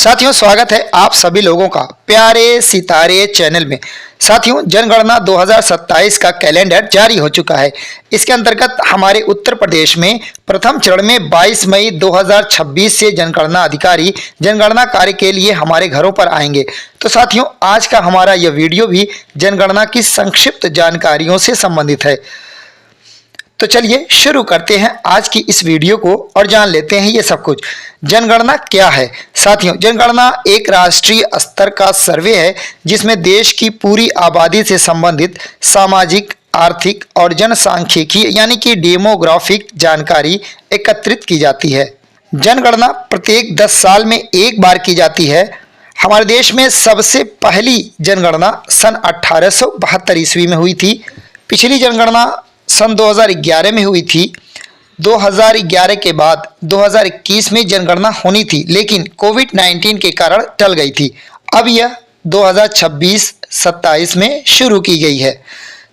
साथियों, स्वागत है आप सभी लोगों का प्यारे सितारे चैनल में। साथियों, जनगणना 2027 का कैलेंडर जारी हो चुका है। इसके अंतर्गत हमारे उत्तर प्रदेश में प्रथम चरण में 22 मई 2026 से जनगणना अधिकारी जनगणना कार्य के लिए हमारे घरों पर आएंगे। तो साथियों, आज का हमारा यह वीडियो भी जनगणना की संक्षिप्त जानकारियों से संबंधित है। तो चलिए शुरू करते हैं आज की इस वीडियो को और जान लेते हैं ये सब कुछ। जनगणना क्या है? साथियों, जनगणना एक राष्ट्रीय स्तर का सर्वे है जिसमें देश की पूरी आबादी से संबंधित सामाजिक, आर्थिक और जनसांख्यिकी यानी कि डेमोग्राफिक जानकारी एकत्रित की जाती है। जनगणना प्रत्येक 10 साल में एक बार की जाती है। हमारे देश में सबसे पहली जनगणना सन 1872 ईस्वी में हुई थी। पिछली जनगणना सन 2011 में हुई थी। 2011 के बाद 2021 में जनगणना होनी थी, लेकिन कोविड-19 के कारण टल गई थी। अब यह 2026-27 में शुरू की गई है।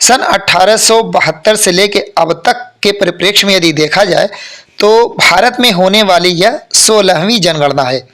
सन 1872 से लेकर अब तक के परिप्रेक्ष्य में यदि देखा जाए तो भारत में होने वाली यह 16वीं जनगणना है।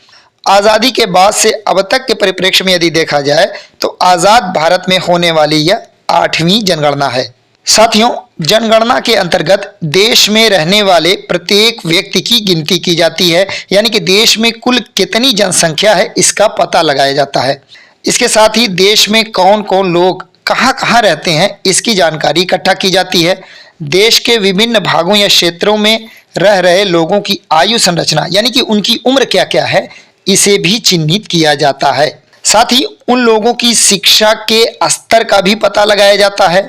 आज़ादी के बाद से अब तक के परिप्रेक्ष्य में यदि देखा जाए तो आज़ाद भारत में होने वाली यह 8वीं जनगणना है। साथियों, जनगणना के अंतर्गत देश में रहने वाले प्रत्येक व्यक्ति की गिनती की जाती है, यानी कि देश में कुल कितनी जनसंख्या है इसका पता लगाया जाता है। इसके साथ ही देश में कौन कौन लोग कहाँ कहाँ रहते हैं इसकी जानकारी इकट्ठा की जाती है। देश के विभिन्न भागों या क्षेत्रों में रह रहे लोगों की आयु संरचना यानी कि उनकी उम्र क्या क्या है इसे भी चिन्हित किया जाता है। साथ ही उन लोगों की शिक्षा के स्तर का भी पता लगाया जाता है।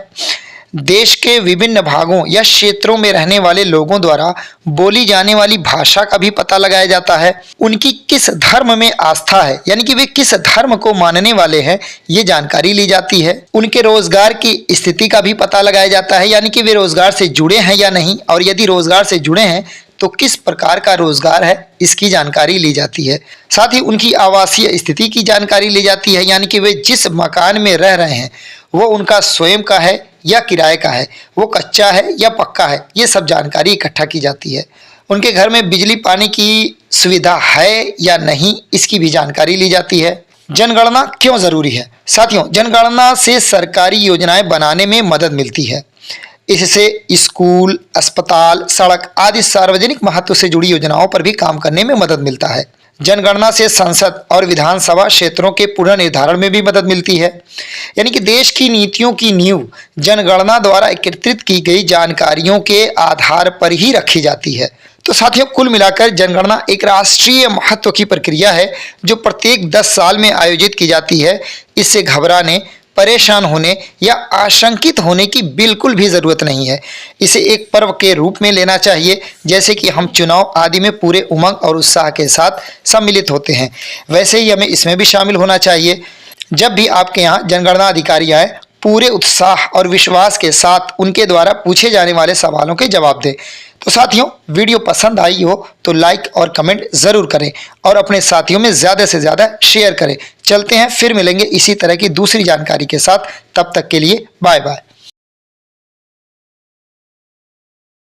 देश के विभिन्न भागों या क्षेत्रों में रहने वाले लोगों द्वारा बोली जाने वाली भाषा का भी पता लगाया जाता है। उनकी किस धर्म में आस्था है यानी कि वे किस धर्म को मानने वाले हैं ये जानकारी ली जाती है। उनके रोजगार की स्थिति का भी पता लगाया जाता है, यानी कि वे रोजगार से जुड़े हैं या नहीं, और यदि रोजगार से जुड़े हैं तो किस प्रकार का रोजगार है इसकी जानकारी ली जाती है। साथ ही उनकी आवासीय स्थिति की जानकारी ली जाती है, यानी कि वे जिस मकान में रह रहे हैं वो उनका स्वयं का है या किराए का है, वो कच्चा है या पक्का है, ये सब जानकारी इकट्ठा की जाती है। उनके घर में बिजली पानी की सुविधा है या नहीं इसकी भी जानकारी ली जाती है। जनगणना क्यों ज़रूरी है? साथियों, जनगणना से सरकारी योजनाएं बनाने में मदद मिलती है। इससे स्कूल, अस्पताल, सड़क आदि सार्वजनिक महत्व से जुड़ी योजनाओं पर भी काम करने में मदद मिलता है। जनगणना से संसद और विधानसभा क्षेत्रों के पुनर्निर्धारण में भी मदद मिलती है, यानी कि देश की नीतियों की नींव जनगणना द्वारा एकत्रित की गई जानकारियों के आधार पर ही रखी जाती है। तो साथियों, कुल मिलाकर जनगणना एक राष्ट्रीय महत्व की प्रक्रिया है जो प्रत्येक 10 साल में आयोजित की जाती है। इससे घबराने, परेशान होने या आशंकित होने की बिल्कुल भी ज़रूरत नहीं है। इसे एक पर्व के रूप में लेना चाहिए, जैसे कि हम चुनाव आदि में पूरे उमंग और उत्साह के साथ सम्मिलित होते हैं, वैसे ही हमें इसमें भी शामिल होना चाहिए। जब भी आपके यहाँ जनगणना अधिकारी आए, पूरे उत्साह और विश्वास के साथ उनके द्वारा पूछे जाने वाले सवालों के जवाब दें। तो साथियों, वीडियो पसंद आई हो तो लाइक और कमेंट ज़रूर करें और अपने साथियों में ज़्यादा से ज़्यादा शेयर करें। चलते हैं, फिर मिलेंगे इसी तरह की दूसरी जानकारी के साथ। तब तक के लिए बाय बाय।